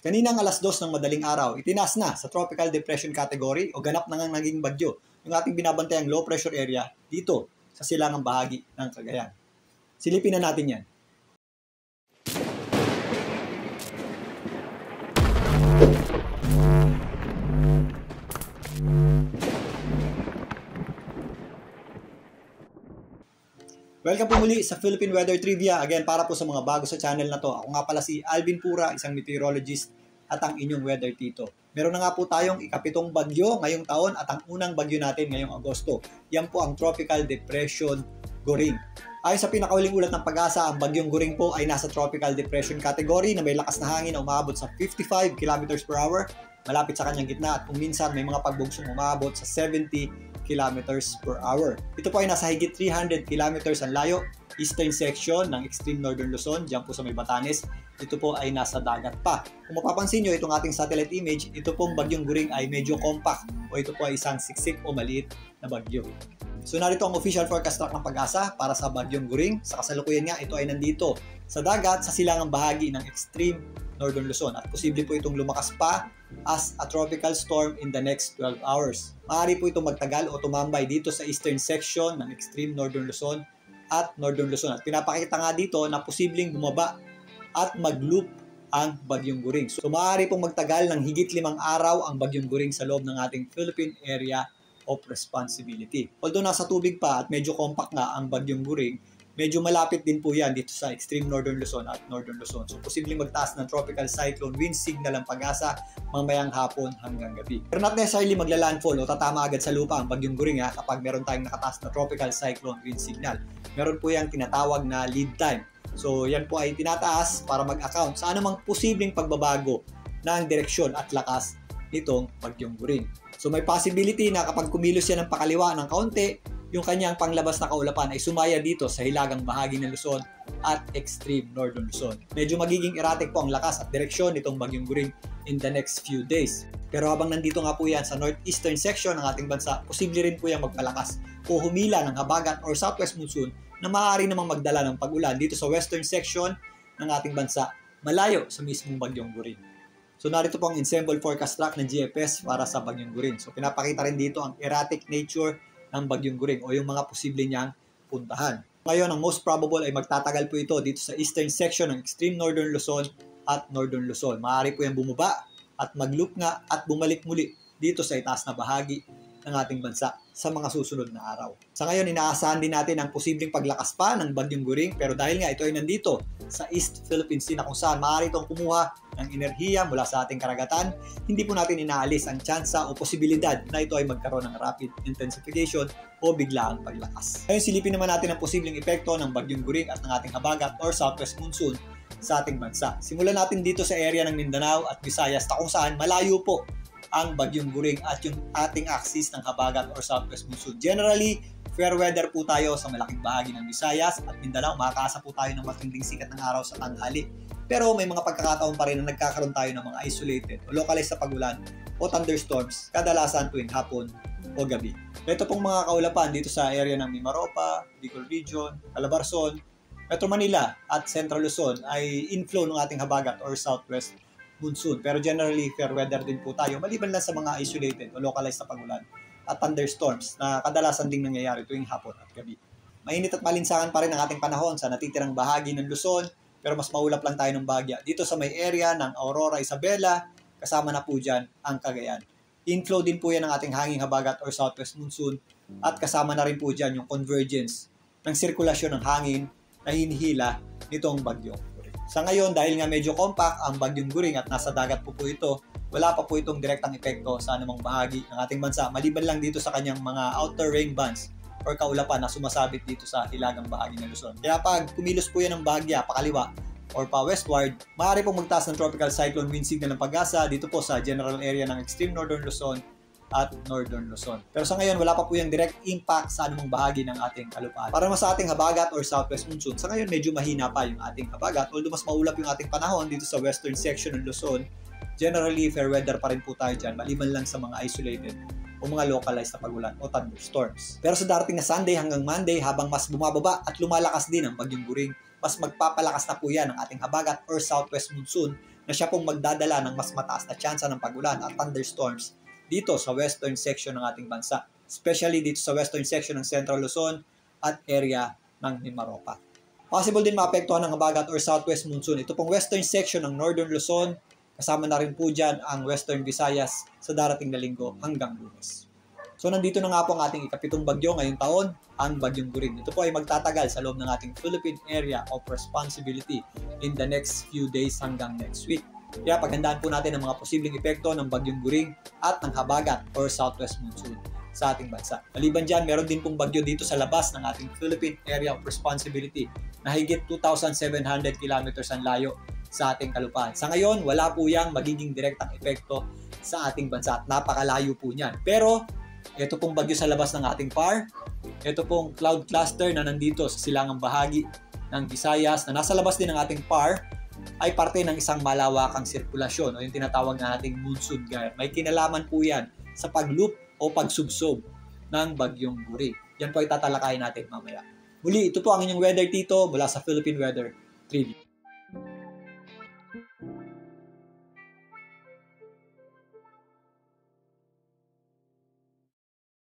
Kaninang alas 2 ng madaling araw, itinaas na sa Tropical Depression category o ganap na nga naging bagyo yung ating binabantayang low pressure area dito sa silangang bahagi ng Cagayan. Silipin na natin yan. Welcome po muli sa Philippine Weather Trivia. Again, para po sa mga bago sa channel na to. Ako nga pala si Alvin Pura, isang meteorologist at ang inyong weather tito. Meron na nga po tayong ikapitong bagyo ngayong taon at ang unang bagyo natin ngayong Agosto. Yan po ang Tropical Depression Goring. Ayon sa pinakauling ulat ng Pag-asa, ang bagyong Goring po ay nasa Tropical Depression category na may lakas na hangin na umaabot sa 55 km per hour malapit sa kanyang gitna at kung minsan may mga pagbugsong umaabot sa 70 kilometers per hour. Ito po ay nasa higit 300 kilometers ang layo, eastern section ng extreme northern Luzon, diyan po sa may Batanes. Ito po ay nasa dagat pa. Kung mapapansin nyo, itong ating satellite image, ito pong bagyong Goring ay medyo compact o ito po ay isang siksik o maliit na bagyo. So narito ang official forecast track ng Pag-asa para sa bagyong Goring. Sa kasalukuyan nga, ito ay nandito sa dagat sa silangang bahagi ng extreme northern Luzon at posible po itong lumakas pa as a tropical storm in the next 12 hours. Maaari po itong magtagal o tumambay dito sa eastern section ng extreme northern Luzon at northern Luzon. At pinapakita nga dito na posibleng bumaba at mag-loop ang bagyong Goring. So maaari pong magtagal ng higit 5 araw ang bagyong Goring sa loob ng ating Philippine Area of Responsibility. Although nasa tubig pa at medyo compact nga ang bagyong Goring, medyo malapit din po yan dito sa extreme northern Luzon at northern Luzon. So posibleng magtaas ng tropical cyclone wind signal ang Pag-asa mamayang hapon hanggang gabi. Pero not necessarily magla-landfall o tatama agad sa lupa ang bagyong Goring kapag meron tayong nakataas na tropical cyclone wind signal. Meron po yung tinatawag na lead time. So yan po ay tinataas para mag-account sa anumang posibleng pagbabago ng direksyon at lakas nitong bagyong Goring. So may possibility na kapag kumilos yan ng pakaliwa ng kaunti, yung kanyang panglabas na kaulapan ay sumaya dito sa hilagang bahagi ng Luzon at extreme northern Luzon. Medyo magiging erratic po ang lakas at direksyon nitong bagyong Goring in the next few days. Pero habang nandito nga po yan sa northeastern section ng ating bansa, posible rin po yan magpalakas o humila ng habagat or southwest monsoon na maaari namang magdala ng pag-ulan dito sa western section ng ating bansa, malayo sa mismong bagyong Goring. So narito po ang ensemble forecast track ng GFS para sa bagyong Goring. So pinapakita rin dito ang erratic nature ng bagyong Goring o yung mga posible niyang puntahan. Ngayon, ang most probable ay magtatagal po ito dito sa eastern section ng extreme northern Luzon at northern Luzon. Maaari po yung bumaba at mag-loop nga at bumalik muli dito sa itaas na bahagi ng ating bansa sa mga susunod na araw. Sa ngayon, inaasahan din natin ang posibleng paglakas pa ng bagyong Goring pero dahil nga ito ay nandito sa East Philippine Sea na kung saan maaari itong kumuha ng enerhiya mula sa ating karagatan, hindi po natin inaalis ang tsansa o posibilidad na ito ay magkaroon ng rapid intensification o biglaang paglakas. Ngayon, silipin naman natin ang posibleng epekto ng bagyong Goring at ng ating habagat or southwest monsoon sa ating bansa. Simulan natin dito sa area ng Mindanao at Visayas na kung saan malayo po ang bagyong Goring at yung ating axis ng habagat or southwest monsoon. Generally, fair weather po tayo sa malaking bahagi ng Visayas at Mindanao. Makakaasa po tayo ng matinding sikat ng araw sa tanghali. Pero may mga pagkakataon pa rin na nagkakaroon tayo ng mga isolated o localized na pagulan o thunderstorms kadalasan tuwing hapon o gabi. Ito pong mga kaulapan dito sa area ng Mimaropa, Bicol Region, Calabarzon, Metro Manila at Central Luzon ay inflow ng ating habagat or southwest monsoon. Pero generally, fair weather din po tayo maliban lang sa mga isolated o localized na pagulan at thunderstorms na kadalasan ding nangyayari tuwing hapon at gabi. Mainit at malinsangan pa rin ang ating panahon sa natitirang bahagi ng Luzon pero mas maulap lang tayo ng bahagya. Dito sa may area ng Aurora, Isabela, kasama na po dyan ang Cagayan. Inflow din po yan ng ating hanging habagat or southwest monsoon at kasama na rin po dyan yung convergence ng sirkulasyon ng hangin na hinihila nitong bagyo. Sa ngayon, dahil nga medyo compact ang bagyong Goring at nasa dagat po ito, wala pa po itong direktang epekto sa anumang bahagi ng ating bansa, maliban lang dito sa kanyang mga outer rain bands or kaulapan na sumasabit dito sa hilagang bahagi ng Luzon. Kaya pag kumilos po yan ng bahagya, pakaliwa or pa westward, maaari pong magtaas ng tropical cyclone wind signal ng Pag-asa dito po sa general area ng extreme northern Luzon at northern Luzon. Pero sa ngayon, wala pa po yung direct impact sa anumang bahagi ng ating kalupaan. Para mas sa ating habagat or southwest monsoon, sa ngayon medyo mahina pa yung ating habagat, although mas maulap yung ating panahon dito sa western section ng Luzon. Generally, fair weather pa rin po tayo dyan, maliban lang sa mga isolated o mga localized na pagulan o thunderstorms. Pero sa darating na Sunday hanggang Monday, habang mas bumababa at lumalakas din ang bagyong Goring, mas magpapalakas na po yan ang ating habagat or southwest monsoon na siya pong magdadala ng mas mataas na tsansa ng pagulan at thunderstorms dito sa western section ng ating bansa, especially dito sa western section ng Central Luzon at area ng Mimaropa. Possible din maapektuhan ng habagat or southwest monsoon. Ito pong western section ng Northern Luzon, kasama na rin po dyan ang Western Visayas sa darating na linggo hanggang Lunes. So nandito na nga po ang ating ikapitong bagyo ngayong taon, ang Bagyong Guring. Ito po ay magtatagal sa loob ng ating Philippine Area of Responsibility in the next few days hanggang next week. Kaya paghandaan po natin ang mga posibleng epekto ng Bagyong Guring at ng habagat or southwest monsoon sa ating bansa. Maliban dyan, meron din pong bagyo dito sa labas ng ating Philippine Area of Responsibility na higit 2,700 kilometers ang layo sa ating kalupaan. Sa ngayon, wala po yang magiging direktang epekto sa ating bansa at napakalayo po niyan. Pero, ito pong bagyo sa labas ng ating PAR, ito pong cloud cluster na nandito sa silangang bahagi ng Visayas na nasa labas din ng ating PAR ay parte ng isang malawakang sirkulasyon o yung tinatawag na ating monsoon gyre. May kinalaman po yan sa pagloop o pagsubsob ng Bagyong Guring. Yan po ay tatalakayin natin mamaya. Muli, ito po ang inyong Weather Tito mula sa Philippine Weather 3V.